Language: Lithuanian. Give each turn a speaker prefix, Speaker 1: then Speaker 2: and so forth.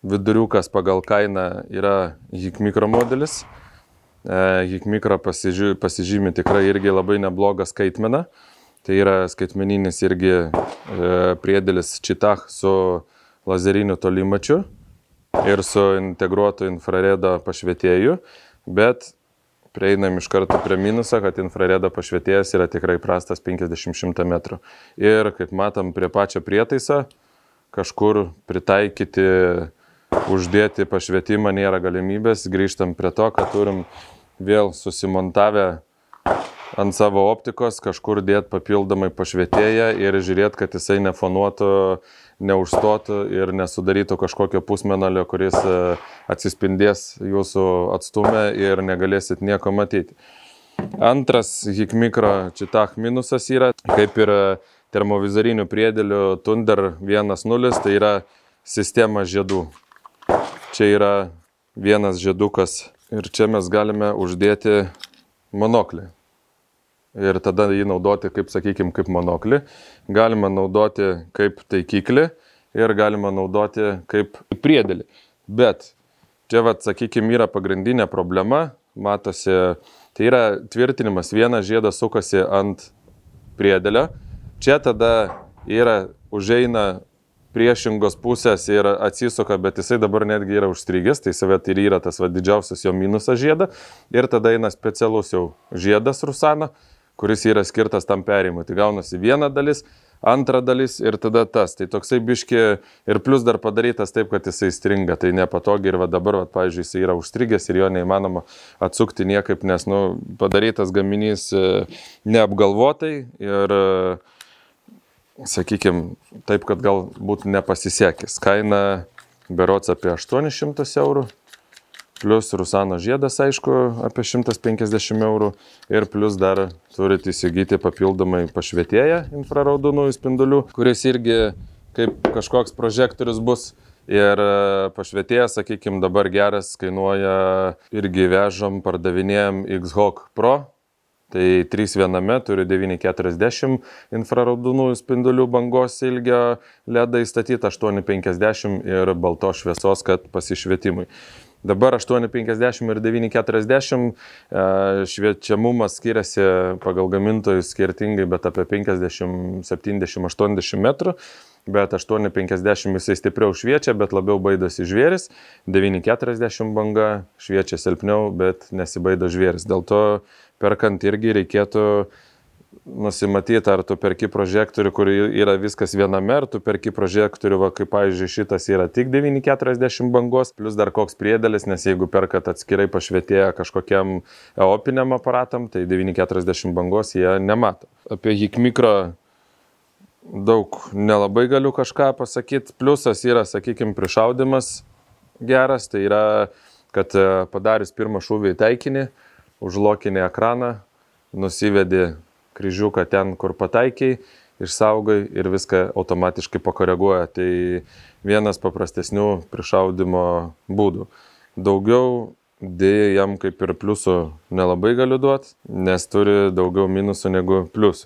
Speaker 1: viduriukas pagal kainą yra Hikmikro modelis. Hikmikro pasižymi tikrai irgi labai neblogą skaitmeną. Tai yra skaitmeninis irgi priedėlis Čitach su lazeriniu tolimačiu ir su integruotu infraredo pašvietėju, bet prieinam iš karto prie minusą, kad infraredo pašvietėjas yra tikrai prastas 50-100 metrų. Ir kaip matom prie pačio prietaiso, kažkur pritaikyti, uždėti pašvietimą nėra galimybės. Grįžtam prie to, kad turim vėl susimontavę ant savo optikos kažkur dėti papildomai pašvietėją ir žiūrėti, kad jisai nefonuotų, neužstotų ir nesudarytų kažkokio pusmenalio, kuris atsispindės jūsų atstume ir negalėsit nieko matyti. Antras Hikmikro Čitach minusas yra, kaip ir termovizorinių priedėlių Thunder 1.0, tai yra sistema žiedų. Čia yra vienas žiedukas ir čia mes galime uždėti monoklį. Ir tada jį naudoti, kaip sakykime, kaip monoklį. Galima naudoti kaip taikiklį ir galima naudoti kaip priedėlį. Bet čia, sakykime, yra pagrindinė problema, matosi, tai yra tvirtinimas, vienas žiedas sukasi ant priedėlio. Čia tada yra užeina priešingos pusės ir atsisuka, bet jisai dabar netgi yra užstrigęs, tai savet ir yra tas didžiausias jo minusas žiedą. Ir tada eina specialus jau žiedas Rusana, kuris yra skirtas tam perėjimui. Tai gaunasi viena dalis, antra dalis ir tada tas. Tai toksai biški ir plus dar padarytas taip, kad jisai stringa. Tai nepatogiai ir dabar, pavyzdžiui, jisai yra užstrigęs ir jo neįmanoma atsukti niekaip, nes padarytas gaminys neapgalvotai ir, sakykime, taip, kad gal būtų nepasisekęs. Kaina berods apie 800 eurų. Plus Rusano žiedas, aišku, apie 150 eurų ir plus dar turite įsigyti papildomai pašvietėją infraraudonųjų spindulių, kuris irgi kaip kažkoks prožektorius bus. Ir pašvietėjas, sakykime, dabar geras kainuoja irgi vežam, pardavinėjom X-Hawk Pro. Tai 3 viename turi 940 infraraudonųjų spindulių bangos ilgio LED įstatyti, 850 ir baltos šviesos, kad pasišvietimui. Dabar 850 ir 940 šviečiamumas skiriasi pagal gamintojus skirtingai, bet apie 50, 70, 80 metrų. Bet 850 jisai stipriau šviečia, bet labiau baidosi žvėris. 940 banga šviečia silpniau, bet nesibaido žvėris. Dėl to perkant irgi reikėtų nusimatyti, ar tu perki prožektorių, kur yra viskas viename, ar tu perki prožektorių, kaip pavyzdžiui šitas yra tik 940 bangos, plus dar koks priedėlis, nes jeigu perkat atskirai pašvietėję kažkokiam opiniam aparatam, tai 940 bangos jie nemato. Apie Hikmikro daug nelabai galiu kažką pasakyti. Pliusas yra, sakykime, prišaudimas geras, tai yra, kad padarius pirmą šūvį į taikinį, užlokinį ekraną, nusivedi kryžiuką ten, kur pataikiai, išsaugai ir viską automatiškai pakoreguoja. Tai vienas paprastesnių prišaudimo būdų. Daugiau dėja jam kaip ir pliusų nelabai galiu duoti, nes turi daugiau minusų negu pliusų.